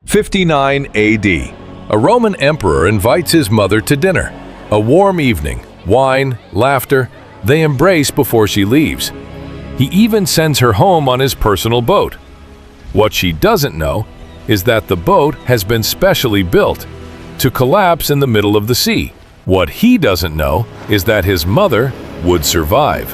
59 AD. A Roman emperor invites his mother to dinner. A warm evening, wine, laughter, they embrace before she leaves. He even sends her home on his personal boat. What she doesn't know is that the boat has been specially built to collapse in the middle of the sea. What he doesn't know is that his mother would survive.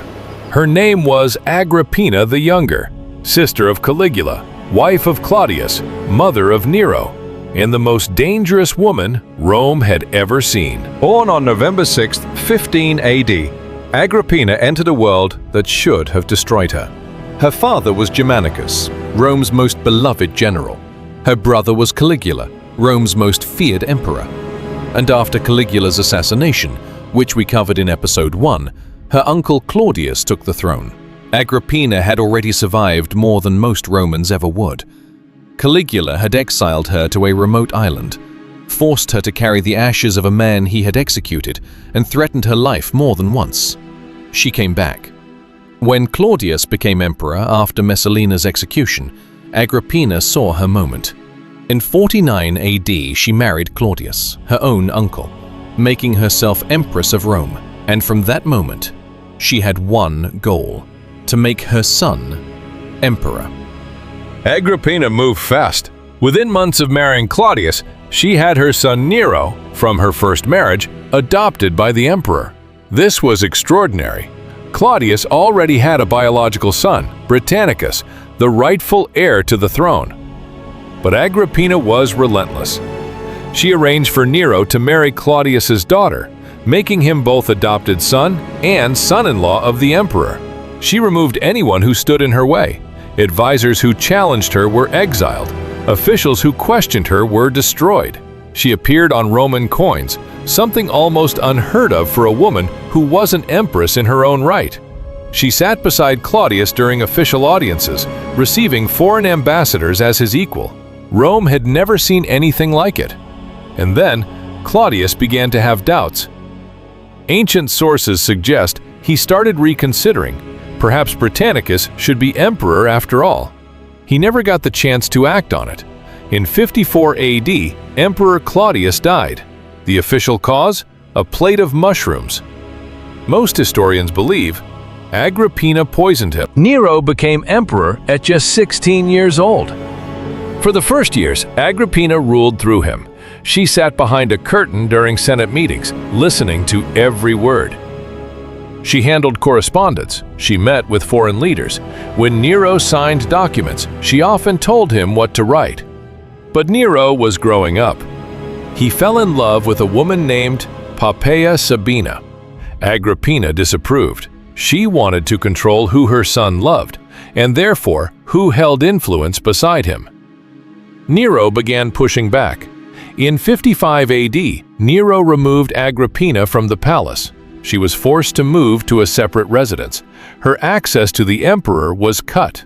Her name was Agrippina the Younger, sister of Caligula, wife of Claudius, mother of Nero, and the most dangerous woman Rome had ever seen. Born on November 6, 15 AD, Agrippina entered a world that should have destroyed her. Her father was Germanicus, Rome's most beloved general. Her brother was Caligula, Rome's most feared emperor. And after Caligula's assassination, which we covered in episode 1, her uncle Claudius took the throne. Agrippina had already survived more than most Romans ever would. Caligula had exiled her to a remote island, forced her to carry the ashes of a man he had executed, and threatened her life more than once. She came back. When Claudius became emperor after Messalina's execution, Agrippina saw her moment. In 49 AD, she married Claudius, her own uncle, making herself Empress of Rome. And from that moment, she had one goal: to make her son emperor. Agrippina moved fast. Within months of marrying Claudius, she had her son Nero, from her first marriage, adopted by the emperor. This was extraordinary. Claudius already had a biological son, Britannicus, the rightful heir to the throne. But Agrippina was relentless. She arranged for Nero to marry Claudius's daughter, making him both adopted son and son-in-law of the emperor. She removed anyone who stood in her way. Advisors who challenged her were exiled. Officials who questioned her were destroyed. She appeared on Roman coins, something almost unheard of for a woman who wasn't empress in her own right. She sat beside Claudius during official audiences, receiving foreign ambassadors as his equal. Rome had never seen anything like it. And then, Claudius began to have doubts. Ancient sources suggest he started reconsidering. Perhaps Britannicus should be emperor after all. He never got the chance to act on it. In 54 AD, Emperor Claudius died. The official cause? A plate of mushrooms. Most historians believe Agrippina poisoned him. Nero became emperor at just 16 years old. For the first years, Agrippina ruled through him. She sat behind a curtain during Senate meetings, listening to every word. She handled correspondence. She met with foreign leaders. When Nero signed documents, she often told him what to write. But Nero was growing up. He fell in love with a woman named Poppaea Sabina. Agrippina disapproved. She wanted to control who her son loved, and therefore who held influence beside him. Nero began pushing back. In 55 AD, Nero removed Agrippina from the palace. She was forced to move to a separate residence. Her access to the emperor was cut.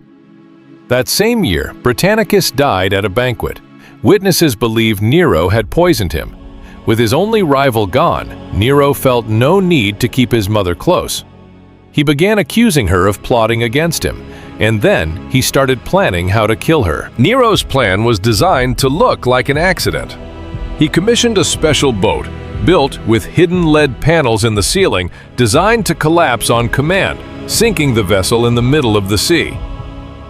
That same year, Britannicus died at a banquet. Witnesses believe Nero had poisoned him. With his only rival gone, Nero felt no need to keep his mother close. He began accusing her of plotting against him, and then he started planning how to kill her. Nero's plan was designed to look like an accident. He commissioned a special boat, built with hidden lead panels in the ceiling, designed to collapse on command, sinking the vessel in the middle of the sea.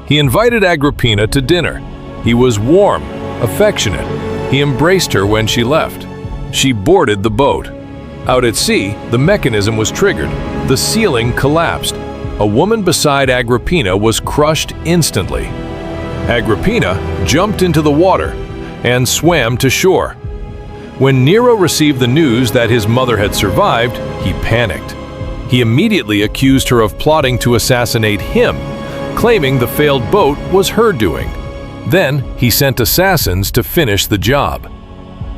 He invited Agrippina to dinner. He was warm, affectionate. He embraced her when she left. She boarded the boat. Out at sea, the mechanism was triggered. The ceiling collapsed. A woman beside Agrippina was crushed instantly. Agrippina jumped into the water and swam to shore. When Nero received the news that his mother had survived, he panicked. He immediately accused her of plotting to assassinate him, claiming the failed boat was her doing. Then he sent assassins to finish the job.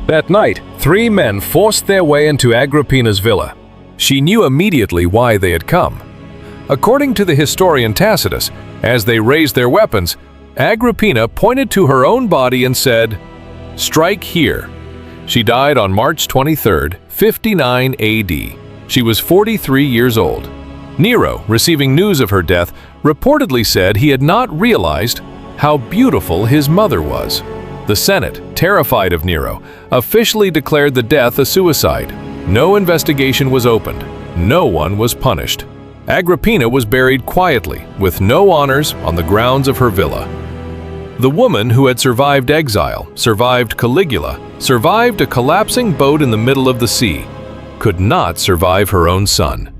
That night, 3 men forced their way into Agrippina's villa. She knew immediately why they had come. According to the historian Tacitus, as they raised their weapons, Agrippina pointed to her own body and said, "Strike here." She died on March 23, 59 AD. She was 43 years old. Nero, receiving news of her death, reportedly said he had not realized how beautiful his mother was. The Senate, terrified of Nero, officially declared the death a suicide. No investigation was opened. No one was punished. Agrippina was buried quietly, with no honors, on the grounds of her villa. The woman who had survived exile, survived Caligula, survived a collapsing boat in the middle of the sea, could not survive her own son.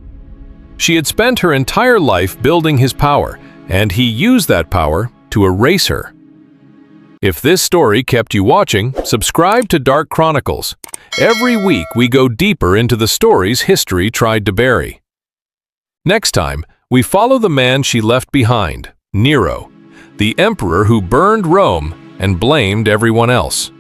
She had spent her entire life building his power, and he used that power to erase her. If this story kept you watching, subscribe to Dark Chronicles. Every week we go deeper into the stories history tried to bury. Next time, we follow the man she left behind, Nero, the emperor who burned Rome and blamed everyone else.